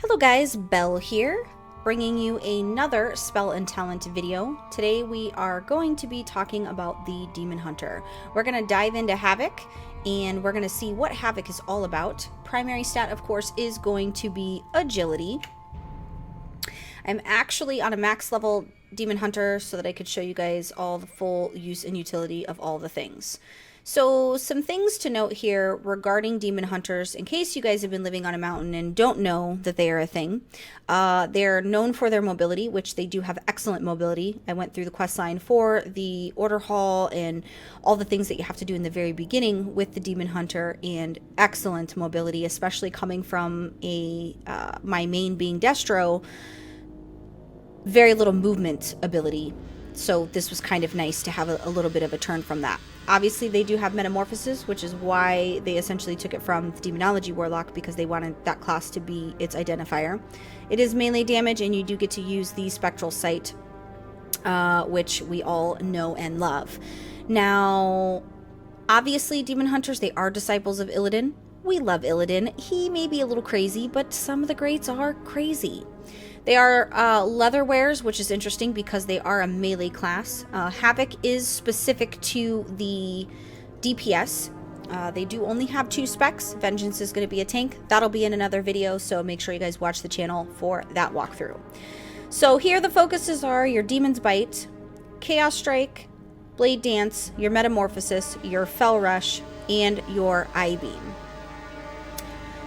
Hello guys, Belle here, bringing you another Spell and Talent video. Today we are going to be talking about the Demon Hunter. We're going to dive into Havoc, and we're going to see what Havoc is all about. Primary stat, of course, is going to be Agility. I'm actually on a max level Demon Hunter so that I could show you guys all the full use and utility of all the things. So some things to note here regarding Demon Hunters, in case you guys have been living on a mountain and don't know that they are a thing. They're known for their mobility, which they do have excellent mobility. I went through the quest line for the Order Hall and all the things that you have to do in the very beginning with the Demon Hunter, and excellent mobility, especially coming from my main being Destro. Very little movement ability, so this was kind of nice to have a little bit of a turn from that. Obviously, they do have Metamorphosis, which is why they essentially took it from the Demonology Warlock, because they wanted that class to be its identifier. It is melee damage, and you do get to use the Spectral Sight, which we all know and love. Now, obviously, Demon Hunters, they are disciples of Illidan. We love Illidan. He may be a little crazy, but some of the greats are crazy. They are leather wearers, which is interesting because they are a melee class. Havoc is specific to the DPS. They do only have 2 specs. Vengeance is going to be a tank. That'll be in another video, so make sure you guys watch the channel for that walkthrough. So here the focuses are your Demon's Bite, Chaos Strike, Blade Dance, your Metamorphosis, your Fell Rush, and your I-Beam.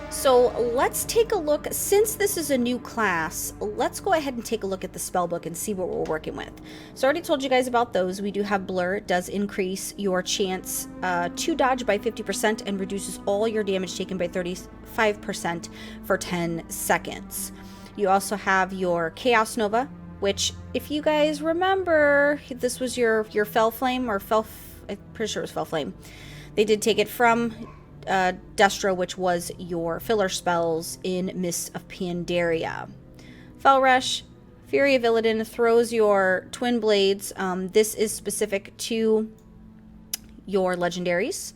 So let's take a look. Since this is a new class, let's go ahead and take a look at the spellbook and see what we're working with. So I already told you guys about those. We do have Blur. It does increase your chance to dodge by 50% and reduces all your damage taken by 35% for 10 seconds. You also have your Chaos Nova, which, if you guys remember, this was your Fell Flame, or I'm pretty sure it was Fell Flame. They did take it from Destro, which was your filler spells in Mists of Pandaria. Fell Rush, Fury of Illidan throws your Twin Blades. This is specific to your legendaries.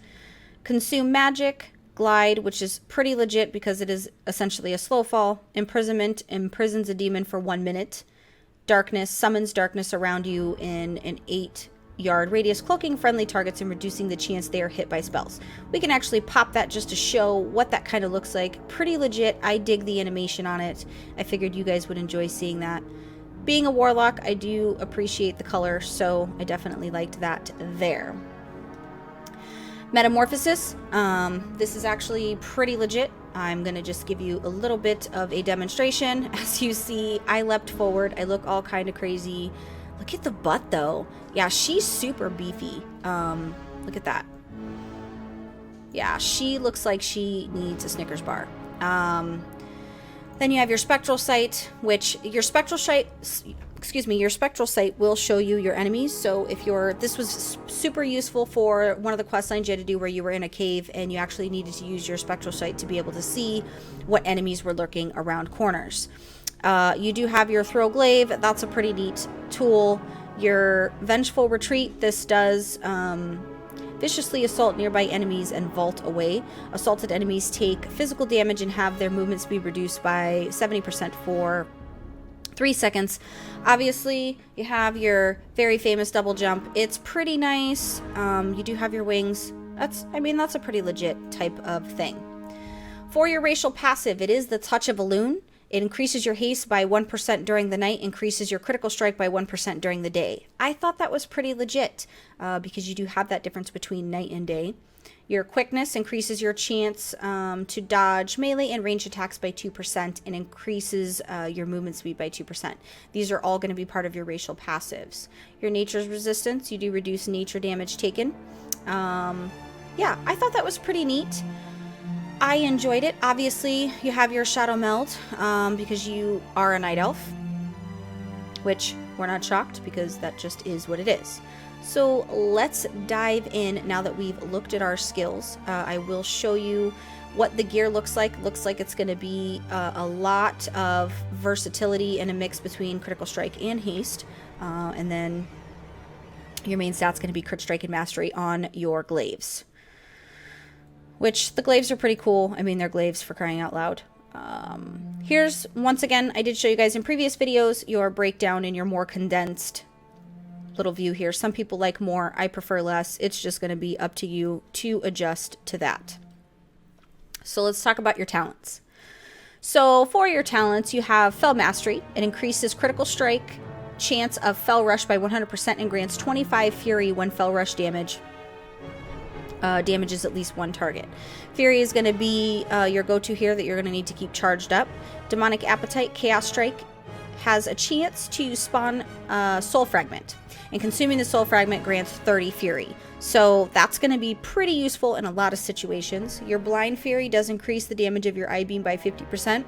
Consume Magic, Glide, which is pretty legit because it is essentially a slow fall. Imprisonment imprisons a demon for 1 minute. Darkness summons darkness around you in an 8-yard radius, cloaking friendly targets and reducing the chance they are hit by spells. We can actually pop that just to show what that kind of looks like. Pretty legit. I dig the animation on it. I figured you guys would enjoy seeing that. Being a warlock, I do appreciate the color, so I definitely liked that there. Metamorphosis. This is actually pretty legit. I'm going to just give you a little bit of a demonstration. As you see, I leapt forward. I look all kind of crazy. Look at the butt, though. Yeah, she's super beefy. Look at that. Yeah, she looks like she needs a Snickers bar. Then you have your Spectral Sight, which your Spectral Sight will show you your enemies. So if this was super useful for one of the quest lines you had to do where you were in a cave and you actually needed to use your Spectral Sight to be able to see what enemies were lurking around corners. You do have your Throw Glaive. That's a pretty neat tool. Your Vengeful Retreat. This does viciously assault nearby enemies and vault away. Assaulted enemies take physical damage and have their movement speed reduced by 70% for 3 seconds. Obviously, you have your very famous double jump. It's pretty nice. You do have your wings. That's a pretty legit type of thing. For your racial passive, it is the Touch of a Loon. It increases your haste by 1% during the night, increases your critical strike by 1% during the day. I thought that was pretty legit because you do have that difference between night and day. Your quickness increases your chance to dodge melee and range attacks by 2% and increases your movement speed by 2%. These are all going to be part of your racial passives. Your nature's resistance, you do reduce nature damage taken. Yeah, I thought that was pretty neat. I enjoyed it. Obviously, you have your Shadow Meld because you are a Night Elf, which we're not shocked because that just is what it is. So let's dive in now that we've looked at our skills. I will show you what the gear looks like. Looks like it's going to be a lot of versatility and a mix between critical strike and haste. And then your main stat's going to be crit strike and mastery on your glaives. Which, the glaives are pretty cool. I mean, they're glaives for crying out loud. Here's, once again, I did show you guys in previous videos, your breakdown and your more condensed little view here. Some people like more, I prefer less. It's just going to be up to you to adjust to that. So let's talk about your talents. So for your talents, you have Fell Mastery. It increases critical strike chance of Fell Rush by 100% and grants 25 Fury when Fell Rush damages at least one target. Fury is going to be your go-to here that you're going to need to keep charged up. Demonic Appetite, Chaos Strike has a chance to spawn Soul Fragment, and consuming the Soul Fragment grants 30 Fury. So that's going to be pretty useful in a lot of situations. Your Blind Fury does increase the damage of your I-Beam by 50%.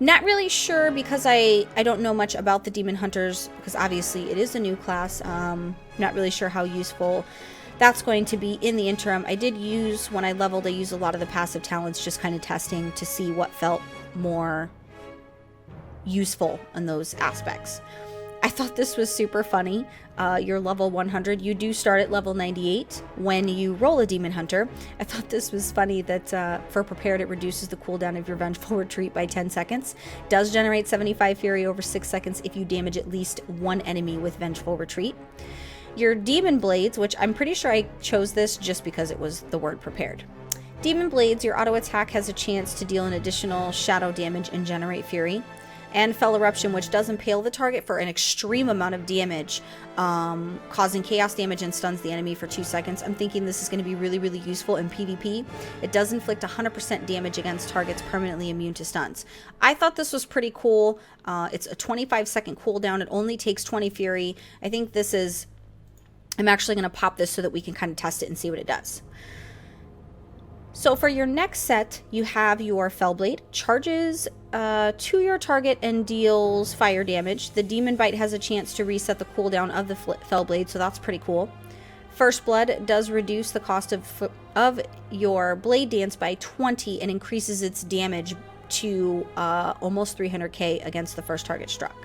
Not really sure because I don't know much about the Demon Hunters, because obviously it is a new class. Not really sure how useful that's going to be in the interim. I did use, when I leveled, I used a lot of the passive talents, just kind of testing to see what felt more useful in those aspects. I thought this was super funny. You're level 100. You do start at level 98 when you roll a Demon Hunter. I thought this was funny that for Prepared, it reduces the cooldown of your Vengeful Retreat by 10 seconds. Does generate 75 Fury over 6 seconds if you damage at least one enemy with Vengeful Retreat. Your Demon Blades, which I'm pretty sure I chose this just because it was the word Prepared. Demon Blades, your auto attack has a chance to deal an additional shadow damage and generate Fury. And Fell Eruption, which does impale the target for an extreme amount of damage, causing chaos damage and stuns the enemy for 2 seconds. I'm thinking this is going to be really, really useful in PvP. It does inflict 100% damage against targets permanently immune to stuns. I thought this was pretty cool. It's a 25-second cooldown. It only takes 20 Fury. I think this is... I'm actually going to pop this so that we can kind of test it and see what it does. So for your next set, you have your Fellblade. Charges to your target and deals fire damage. The Demon Bite has a chance to reset the cooldown of the Fellblade, so that's pretty cool. First Blood does reduce the cost of your Blade Dance by 20 and increases its damage to almost 300k against the first target struck.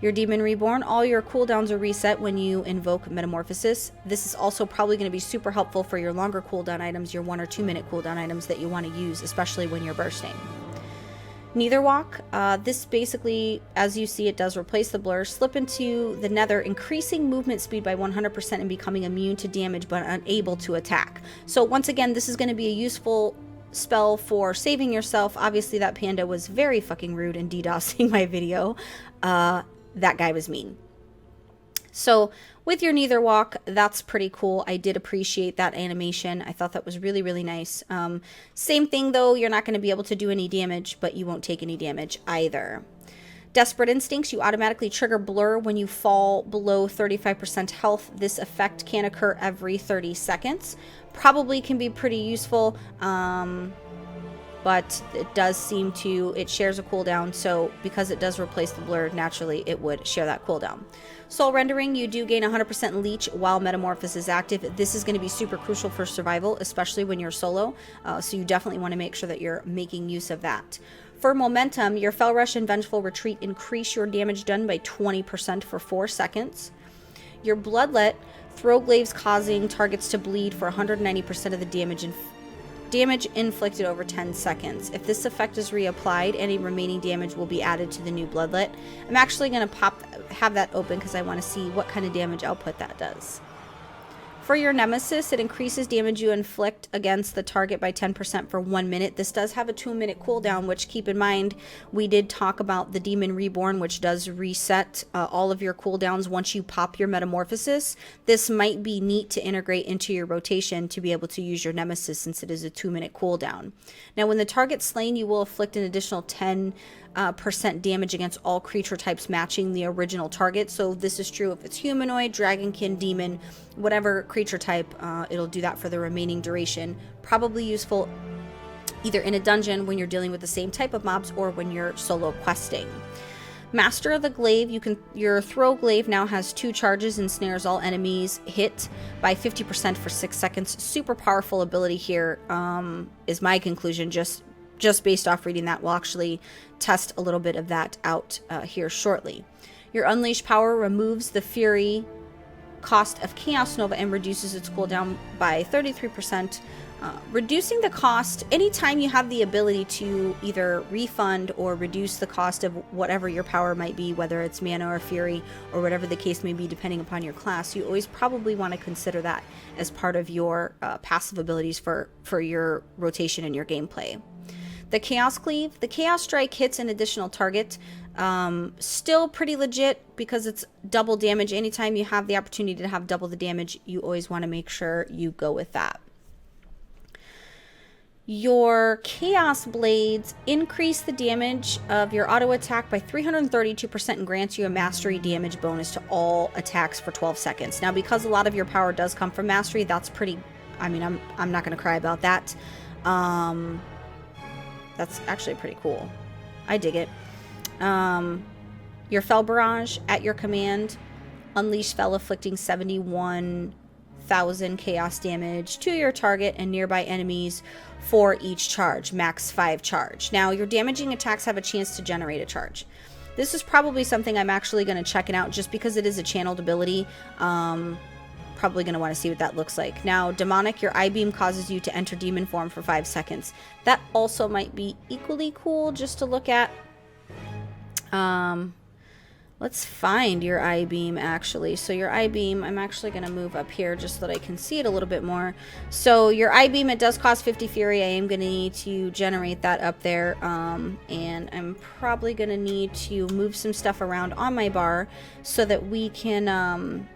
Your Demon Reborn, all your cooldowns are reset when you invoke Metamorphosis. This is also probably going to be super helpful for your longer cooldown items, your 1 or 2 minute cooldown items that you want to use, especially when you're bursting. Neither Walk, this basically, as you see, it does replace the blur. Slip into the Nether, increasing movement speed by 100% and becoming immune to damage but unable to attack. So once again, this is going to be a useful spell for saving yourself. Obviously, that panda was very fucking rude in DDoSing my video. That guy was mean. So with your Neither Walk, that's pretty cool. I did appreciate that animation. I thought that was really, really nice. Same thing though, you're not going to be able to do any damage, but you won't take any damage either. Desperate Instincts, you automatically trigger Blur when you fall below 35% health. This effect can occur every 30 seconds. Probably can be pretty useful. But it does seem to, it shares a cooldown, so because it does replace the blur, naturally it would share that cooldown. Soul Rendering, you do gain 100% leech while Metamorphosis is active. This is going to be super crucial for survival, especially when you're solo, so you definitely want to make sure that you're making use of that. For Momentum, your Fell Rush and Vengeful Retreat increase your damage done by 20% for 4 seconds. Your Bloodlet, throw glaives causing targets to bleed for 190% of the damage inflicted over 10 seconds. If this effect is reapplied, any remaining damage will be added to the new Bloodlet. I'm actually going to have that open because I want to see what kind of damage output that does. For your Nemesis, it increases damage you inflict against the target by 10% for 1 minute. This does have a 2-minute cooldown, which, keep in mind, we did talk about the Demon Reborn, which does reset all of your cooldowns once you pop your Metamorphosis. This might be neat to integrate into your rotation to be able to use your Nemesis, since it is a 2-minute cooldown. Now, when the target's slain, you will inflict an additional 10% damage against all creature types matching the original target. So this is true if it's humanoid, dragonkin, demon, whatever creature type, it'll do that for the remaining duration. Probably useful either in a dungeon when you're dealing with the same type of mobs or when you're solo questing. Master of the Glaive, your Throw Glaive now has 2 charges and snares all enemies hit by 50% for 6 seconds. Super powerful ability here, is my conclusion, just based off reading that. We'll actually test a little bit of that out here shortly. Your Unleash Power removes the Fury cost of Chaos Nova and reduces its cooldown by 33% Reducing the cost, anytime you have the ability to either refund or reduce the cost of whatever your power might be, whether it's mana or fury or whatever the case may be depending upon your class, you always probably want to consider that as part of your passive abilities for your rotation and your gameplay. The Chaos Cleave, the Chaos Strike hits an additional target. Still pretty legit because it's double damage. Anytime you have the opportunity to have double the damage, you always want to make sure you go with that. Your Chaos Blades increase the damage of your auto attack by 332% and grants you a mastery damage bonus to all attacks for 12 seconds. Now, because a lot of your power does come from mastery, that's pretty, I mean, I'm not going to cry about that. That's actually pretty cool. I dig it. Your Fel Barrage, at your command, unleash Fel afflicting 71,000 chaos damage to your target and nearby enemies for each charge, max 5 charge. Now, your damaging attacks have a chance to generate a charge. This is probably something I'm actually going to check it out just because it is a channeled ability. Probably going to want to see what that looks like. Now, Demonic, your I-Beam causes you to enter demon form for 5 seconds. That also might be equally cool just to look at. Let's find your I-Beam, actually. So your I-Beam, I'm actually going to move up here just so that I can see it a little bit more. So your I-Beam, it does cost 50 Fury. I am going to need to generate that up there. And I'm probably going to need to move some stuff around on my bar so that we can...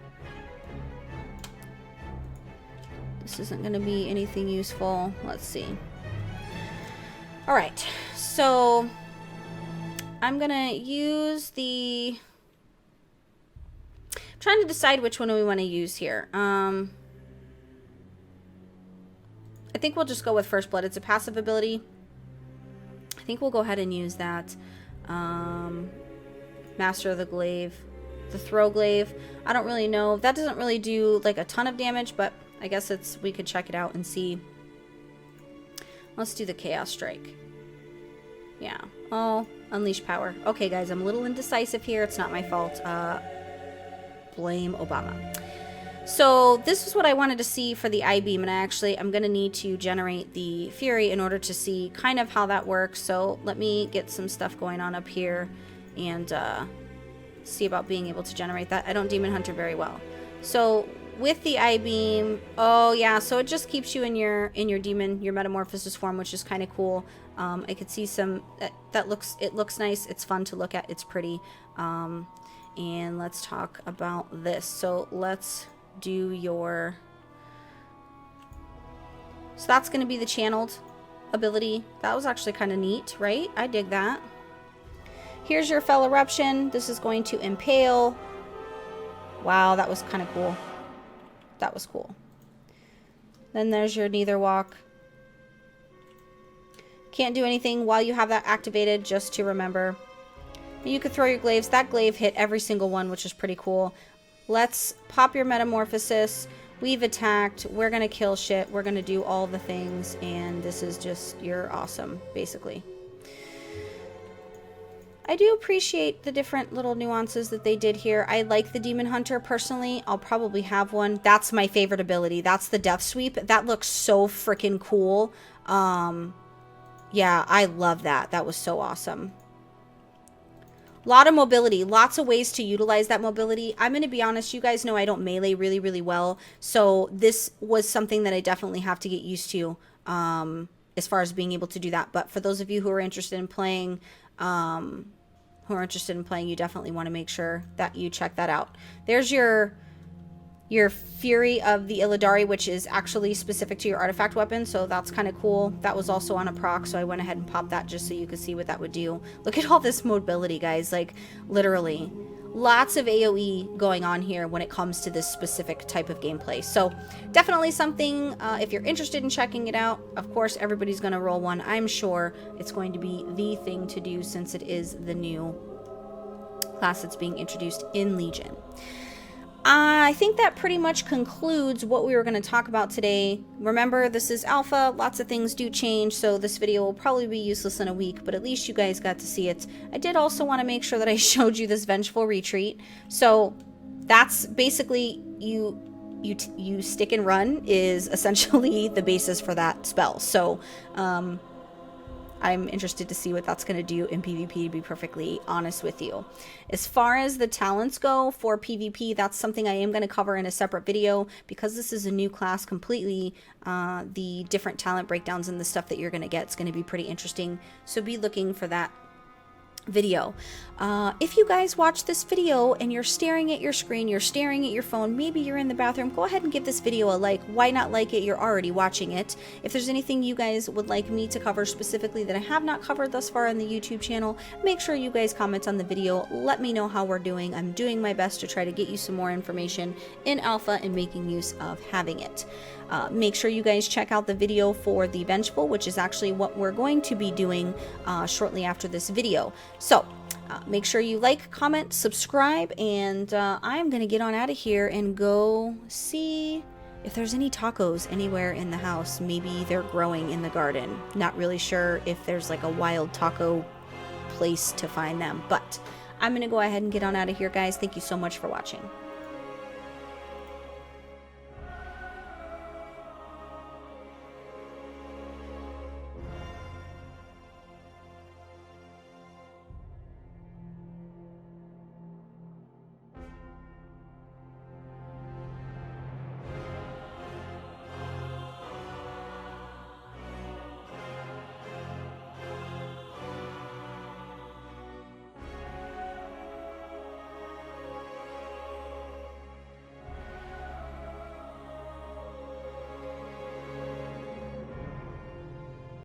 This isn't going to be anything useful. Let's see. All right. So I'm going to use the... I'm trying to decide which one we want to use here. I think we'll just go with First Blood. It's a passive ability. I think we'll go ahead and use that. Master of the Glaive. The Throw Glaive. I don't really know. That doesn't really do like a ton of damage, but I guess we could check it out and see. Let's do the Chaos Strike. Yeah. Oh, unleash power. Okay, guys, I'm a little indecisive here. It's not my fault. Blame Obama. So this is what I wanted to see for the I-Beam, and I'm going to need to generate the Fury in order to see kind of how that works. So let me get some stuff going on up here and see about being able to generate that. I don't Demon Hunter very well. So with the I-Beam, oh yeah, so it just keeps you in your demon, your metamorphosis form, which is kind of cool. I could see some, it looks nice. It's fun to look at. It's pretty. And let's talk about this. So let's do your, so that's going to be the channeled ability. That was actually kind of neat, right? I dig that. Here's your Fel Eruption. This is going to impale. Wow, that was kind of cool. That was cool. Then there's your Neither Walk. Can't do anything while you have that activated, just to remember. You could throw your glaives. That glaive hit every single one, which is pretty cool. Let's pop your Metamorphosis. We've attacked. We're going to kill shit. We're going to do all the things. And this is just, you're awesome, basically. I do appreciate the different little nuances that they did here. I like the Demon Hunter personally. I'll probably have one. That's my favorite ability. That's the Death Sweep. That looks so freaking cool. Yeah, I love that. That was so awesome. A lot of mobility. Lots of ways to utilize that mobility. I'm going to be honest. You guys know I don't melee really, really well. So this was something that I definitely have to get used to as far as being able to do that. But for those of you who are interested in playing... you definitely want to make sure that you check that out. There's your Fury of the Illidari, which is actually specific to your artifact weapon, so that's kind of cool. That was also on a proc, so I went ahead and popped that just so you could see what that would do. Look at all this mobility, guys. Like, literally. Lots of AoE going on here when it comes to this specific type of gameplay. So definitely something, if you're interested in checking it out, of course, everybody's going to roll one. I'm sure it's going to be the thing to do since it is the new class that's being introduced in Legion. I think that pretty much concludes what we were going to talk about today. Remember, this is alpha. Lots of things do change, so this video will probably be useless in a week, but at least you guys got to see it. I did also want to make sure that I showed you this Vengeful Retreat. So that's basically, you you stick and run is essentially the basis for that spell. So I'm interested to see what that's going to do in PvP, to be perfectly honest with you. As far as the talents go for PvP, that's something I am going to cover in a separate video, because this is a new class completely. The different talent breakdowns and the stuff that you're going to get is going to be pretty interesting. So be looking for that video. If you guys watch this video and you're staring at your screen, you're staring at your phone, maybe you're in the bathroom, go ahead and give this video a like. Why not like it? You're already watching it. If there's anything you guys would like me to cover specifically that I have not covered thus far on the YouTube channel, make sure you guys comment on the video. Let me know how we're doing. I'm doing my best to try to get you some more information in alpha and making use of having it. Make sure you guys check out the video for the Vengeful, which is actually what we're going to be doing shortly after this video. So make sure you like, comment, subscribe, and I'm going to get on out of here and go see if there's any tacos anywhere in the house. Maybe they're growing in the garden. Not really sure if there's like a wild taco place to find them, but I'm going to go ahead and get on out of here, guys. Thank you so much for watching.